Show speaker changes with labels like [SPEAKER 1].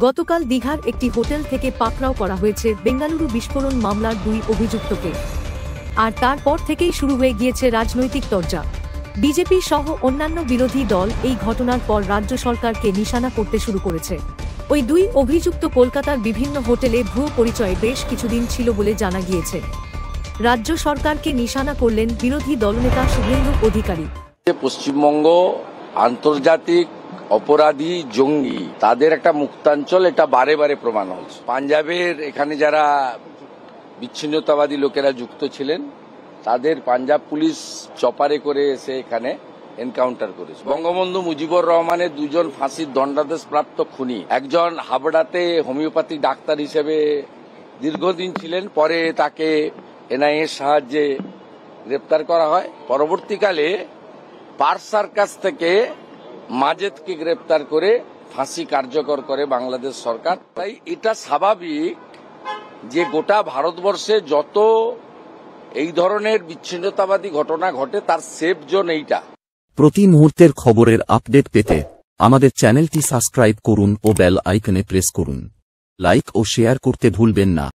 [SPEAKER 1] গতকাল দীঘার একটি হোটেল থেকে পাকড়াও করা হয়েছে বেঙ্গালুরু বিস্ফোরণ মামলার 2 অভিযুক্তকে। আর তারপর থেকেই শুরু হয়ে গিয়েছে রাজনৈতিক তরজা। বিজেপি সহ অন্যান্য বিরোধী দল এই ঘটনার পর রাজ্য সরকারকে নিশানা করতে শুরু করেছে। ওই 2 অভিযুক্ত কলকাতার বিভিন্ন হোটেলে ভুয়ো পরিচয়ে বেশ কিছুদিন ছিল বলে জানা গিয়েছে। রাজ্য সরকারকে নিশানা করলেন বিরোধী দলনেতা শুভেন্দু অধিকারী।
[SPEAKER 2] পশ্চিমবঙ্গ আন্তর্জাতিক অপরাধী জঙ্গি, তাদের একটা মুক্তাঞ্চল, এটা বারে বারে প্রমাণ হয়েছে। পাঞ্জাবের এখানে যারা বিচ্ছিন্নতাবাদী লোকেরা যুক্ত ছিলেন তাদের পাঞ্জাব পুলিশ চপারে করে এসে এখানে এনকাউন্টার করেছে। বঙ্গবন্ধু মুজিবুর রহমানের 2 জন ফাঁসির দণ্ডাদেশ প্রাপ্ত খুনি, একজন হাবড়াতে হোমিওপ্যাথি ডাক্তার হিসেবে দীর্ঘদিন ছিলেন, পরে তাকে এনআইএর সাহায্যে গ্রেপ্তার করা হয়। পরবর্তীকালে পার্স সার্কাস থেকে মাজেদকে গ্রেপ্তার করে ফাঁসি কার্যকর করে বাংলাদেশ সরকার। তাই এটা স্বাভাবিক যে গোটা ভারতবর্ষে যত এই ধরনের বিচ্ছিন্নতাবাদী ঘটনা ঘটে তার সেফ জোন এইটা।
[SPEAKER 3] প্রতি মুহূর্তের খবরের আপডেট পেতে আমাদের চ্যানেলটি সাবস্ক্রাইব করুন ও বেল আইকনে প্রেস করুন। লাইক ও শেয়ার করতে ভুলবেন না।